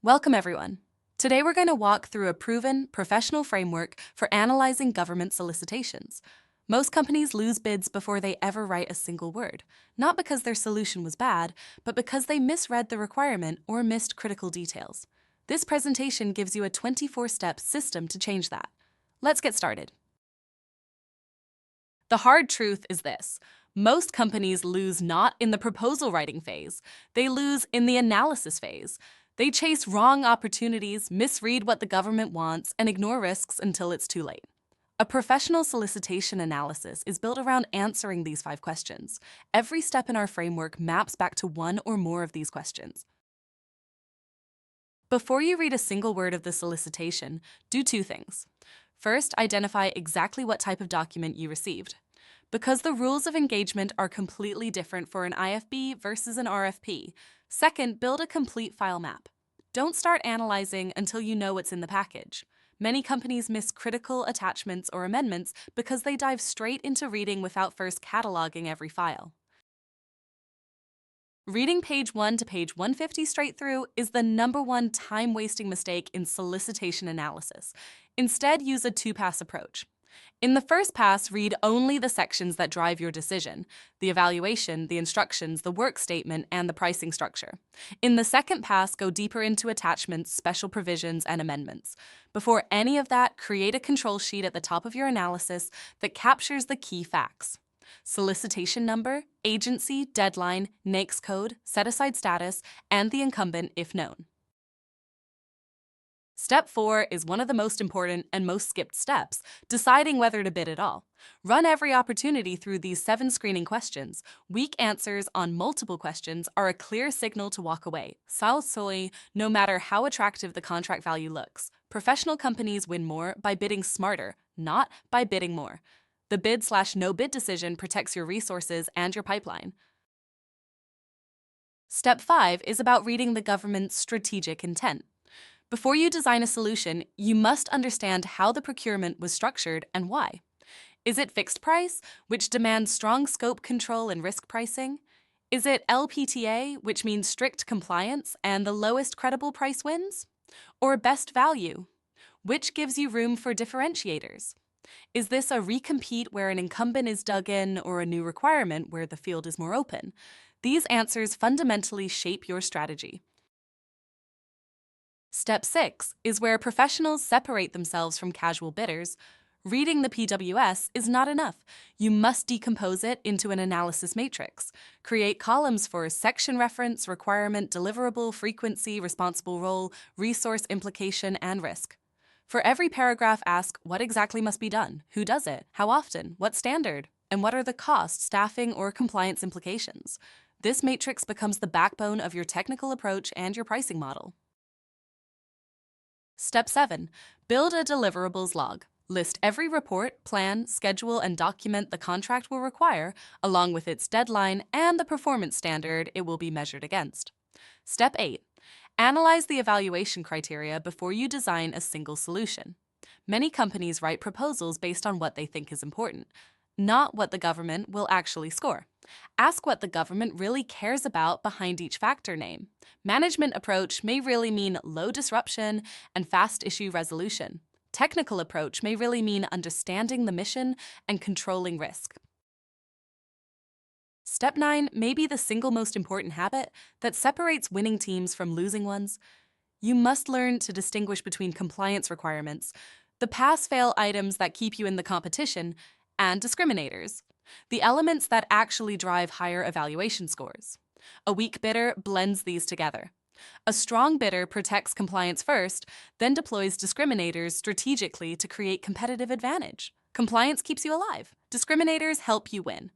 Welcome, everyone. Today we're going to walk through a proven, professional framework for analyzing government solicitations. Most companies lose bids before they ever write a single word, not because their solution was bad, but because they misread the requirement or missed critical details. This presentation gives you a 24-step system to change that. Let's get started. The hard truth is this: most companies lose not in the proposal writing phase, they lose in the analysis phase. They chase wrong opportunities, misread what the government wants, and ignore risks until it's too late. A professional solicitation analysis is built around answering these 5 questions. Every step in our framework maps back to one or more of these questions. Before you read a single word of the solicitation, do 2 things. First, identify exactly what type of document you received. Because the rules of engagement are completely different for an IFB versus an RFP. Second, build a complete file map. Don't start analyzing until you know what's in the package. Many companies miss critical attachments or amendments because they dive straight into reading without first cataloging every file. Reading page 1 to page 150 straight through is the #1 time-wasting mistake in solicitation analysis. Instead, use a 2-pass approach. In the first pass, read only the sections that drive your decision: the evaluation, the instructions, the work statement, and the pricing structure. In the second pass, go deeper into attachments, special provisions, and amendments. Before any of that, create a control sheet at the top of your analysis that captures the key facts: solicitation number, agency, deadline, NAICS code, set-aside status, and the incumbent if known. Step 4 is one of the most important and most skipped steps: deciding whether to bid at all. Run every opportunity through these 7 screening questions. Weak answers on multiple questions are a clear signal to walk away. No matter how attractive the contract value looks. Professional companies win more by bidding smarter, not by bidding more. The bid/no bid decision protects your resources and your pipeline. Step 5 is about reading the government's strategic intent. Before you design a solution, you must understand how the procurement was structured and why. Is it fixed price, which demands strong scope control and risk pricing? Is it LPTA, which means strict compliance and the lowest credible price wins? Or best value, which gives you room for differentiators? Is this a recompete where an incumbent is dug in, or a new requirement where the field is more open? These answers fundamentally shape your strategy. Step 6 is where professionals separate themselves from casual bidders. Reading the PWS is not enough. You must decompose it into an analysis matrix. Create columns for section reference, requirement, deliverable, frequency, responsible role, resource implication, and risk. For every paragraph, ask what exactly must be done, who does it, how often, what standard, and what are the cost, staffing, or compliance implications. This matrix becomes the backbone of your technical approach and your pricing model. Step 7. Build a deliverables log. List every report, plan, schedule, and document the contract will require, along with its deadline and the performance standard it will be measured against. Step 8. Analyze the evaluation criteria before you design a single solution. Many companies write proposals based on what they think is important, not what the government will actually score. Ask what the government really cares about behind each factor name. Management approach may really mean low disruption and fast issue resolution. Technical approach may really mean understanding the mission and controlling risk. Step 9 may be the single most important habit that separates winning teams from losing ones. You must learn to distinguish between compliance requirements, the pass-fail items that keep you in the competition, and discriminators, the elements that actually drive higher evaluation scores. A weak bidder blends these together. A strong bidder protects compliance first, then deploys discriminators strategically to create competitive advantage. Compliance keeps you alive. Discriminators help you win.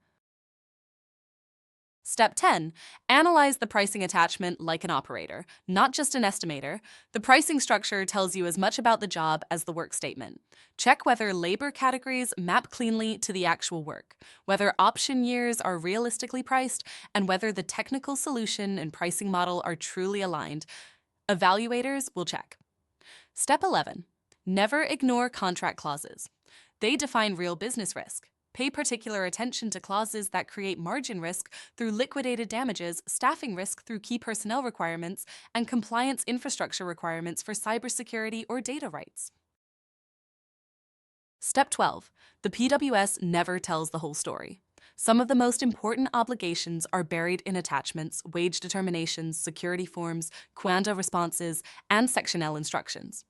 Step 10. Analyze the pricing attachment like an operator, not just an estimator. The pricing structure tells you as much about the job as the work statement. Check whether labor categories map cleanly to the actual work, whether option years are realistically priced, and whether the technical solution and pricing model are truly aligned. Evaluators will check. Step 11. Never ignore contract clauses. They define real business risk. Pay particular attention to clauses that create margin risk through liquidated damages, staffing risk through key personnel requirements, and compliance infrastructure requirements for cybersecurity or data rights. Step 12. The PWS never tells the whole story. Some of the most important obligations are buried in attachments, wage determinations, security forms, Quanda responses, and Section L instructions.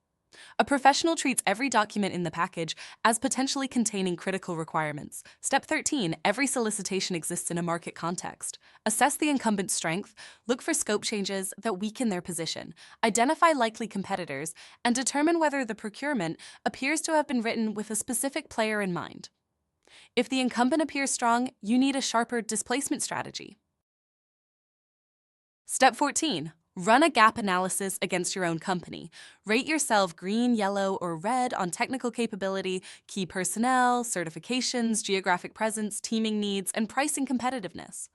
A professional treats every document in the package as potentially containing critical requirements. Step 13. Every solicitation exists in a market context. Assess the incumbent's strength, look for scope changes that weaken their position, identify likely competitors, and determine whether the procurement appears to have been written with a specific player in mind. If the incumbent appears strong, you need a sharper displacement strategy. Step 14. Run a gap analysis against your own company. Rate yourself green, yellow, or red on technical capability, key personnel, certifications, geographic presence, teaming needs, and pricing competitiveness.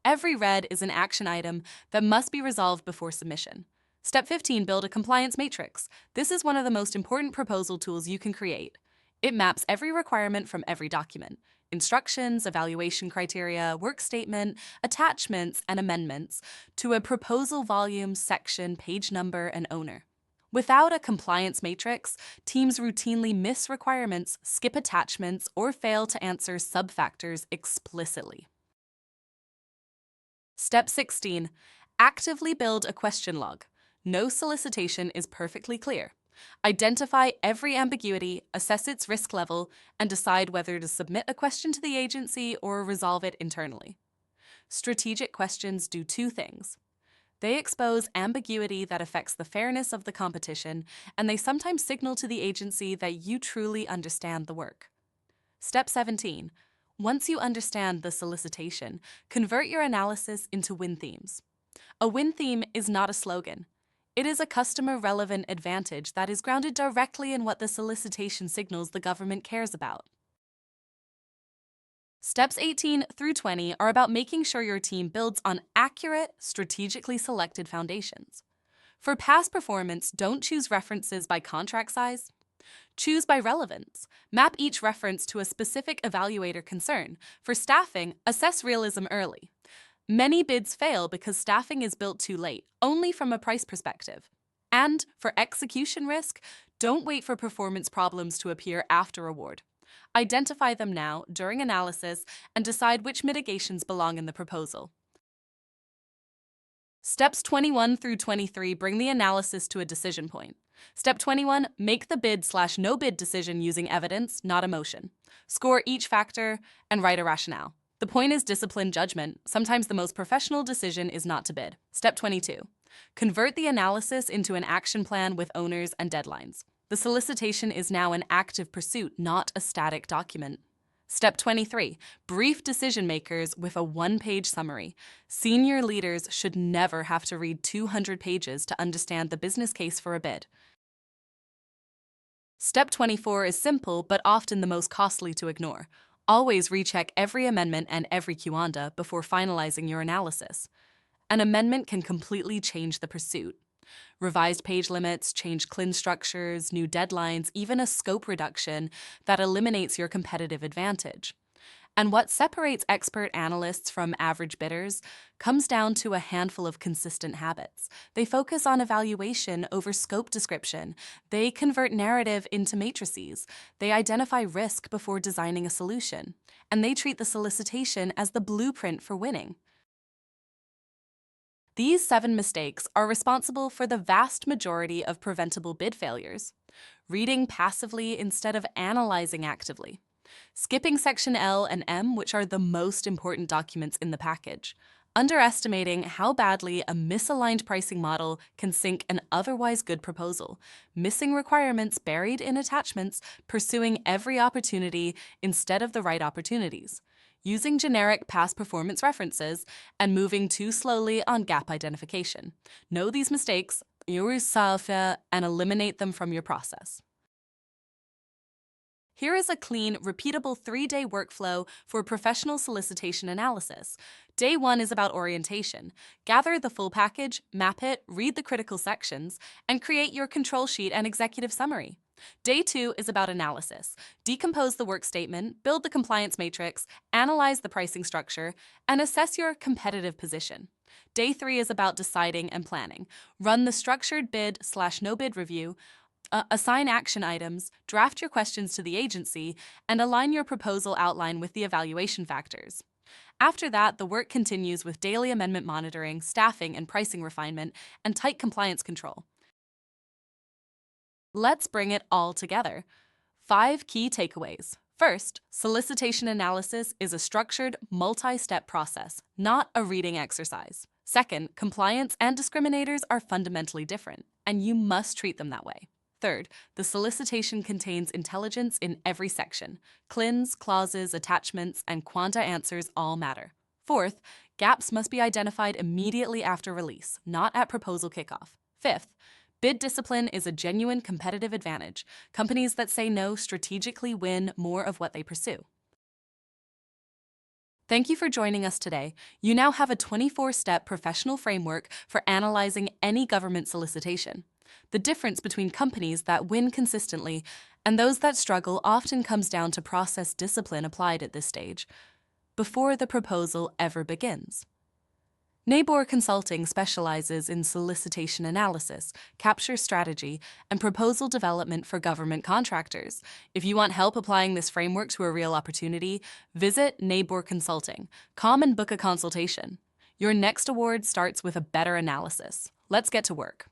Every red is an action item that must be resolved before submission. Step 15. Build a compliance matrix. This is one of the most important proposal tools you can create. It maps every requirement from every document: instructions, evaluation criteria, work statement, attachments, and amendments to a proposal volume, section, page number, and owner. Without a compliance matrix, teams routinely miss requirements, skip attachments, or fail to answer sub-factors explicitly. Step 16. Actively build a question log. No solicitation is perfectly clear. Identify every ambiguity, assess its risk level, and decide whether to submit a question to the agency or resolve it internally. Strategic questions do two things. They expose ambiguity that affects the fairness of the competition, and they sometimes signal to the agency that you truly understand the work. Step 17. Once you understand the solicitation, convert your analysis into win themes. A win theme is not a slogan. It is a customer-relevant advantage that is grounded directly in what the solicitation signals the government cares about. Steps 18 through 20 are about making sure your team builds on accurate, strategically selected foundations. For past performance, don't choose references by contract size. Choose by relevance. Map each reference to a specific evaluator concern. For staffing, assess realism early. Many bids fail because staffing is built too late, only from a price perspective. And for execution risk, don't wait for performance problems to appear after award. Identify them now, during analysis, and decide which mitigations belong in the proposal. Steps 21 through 23 bring the analysis to a decision point. Step 21, make the bid/no bid decision using evidence, not emotion. Score each factor and write a rationale. The point is disciplined judgment. Sometimes the most professional decision is not to bid. Step 22. Convert the analysis into an action plan with owners and deadlines. The solicitation is now an active pursuit, not a static document. Step 23. Brief decision makers with a one-page summary. Senior leaders should never have to read 200 pages to understand the business case for a bid. Step 24 is simple, but often the most costly to ignore. Always recheck every amendment and every Quanda before finalizing your analysis. An amendment can completely change the pursuit. Revised page limits, changed CLIN structures, new deadlines, even a scope reduction that eliminates your competitive advantage. And what separates expert analysts from average bidders comes down to a handful of consistent habits. They focus on evaluation over scope description. They convert narrative into matrices. They identify risk before designing a solution. And they treat the solicitation as the blueprint for winning. These 7 mistakes are responsible for the vast majority of preventable bid failures. Reading passively instead of analyzing actively. Skipping Section L and M, which are the most important documents in the package. Underestimating how badly a misaligned pricing model can sink an otherwise good proposal. Missing requirements buried in attachments, pursuing every opportunity instead of the right opportunities. Using generic past performance references, and moving too slowly on gap identification. Know these mistakes, and eliminate them from your process. Here is a clean, repeatable 3-day workflow for professional solicitation analysis. Day 1 is about orientation. Gather the full package, map it, read the critical sections, and create your control sheet and executive summary. Day 2 is about analysis. Decompose the work statement, build the compliance matrix, analyze the pricing structure, and assess your competitive position. Day 3 is about deciding and planning. Run the structured bid/no bid review, assign action items, draft your questions to the agency, and align your proposal outline with the evaluation factors. After that, the work continues with daily amendment monitoring, staffing and pricing refinement, and tight compliance control. Let's bring it all together. 5 key takeaways. First, solicitation analysis is a structured, multi-step process, not a reading exercise. Second, compliance and discriminators are fundamentally different, and you must treat them that way. Third, the solicitation contains intelligence in every section. CLINs, clauses, attachments, and quanta answers all matter. Fourth, gaps must be identified immediately after release, not at proposal kickoff. Fifth, bid discipline is a genuine competitive advantage. Companies that say no strategically win more of what they pursue. Thank you for joining us today. You now have a 24-step professional framework for analyzing any government solicitation. The difference between companies that win consistently and those that struggle often comes down to process discipline applied at this stage, before the proposal ever begins. Nabor Consulting specializes in solicitation analysis, capture strategy, and proposal development for government contractors. If you want help applying this framework to a real opportunity, visit Nabor Consulting. Come and book a consultation. Your next award starts with a better analysis. Let's get to work.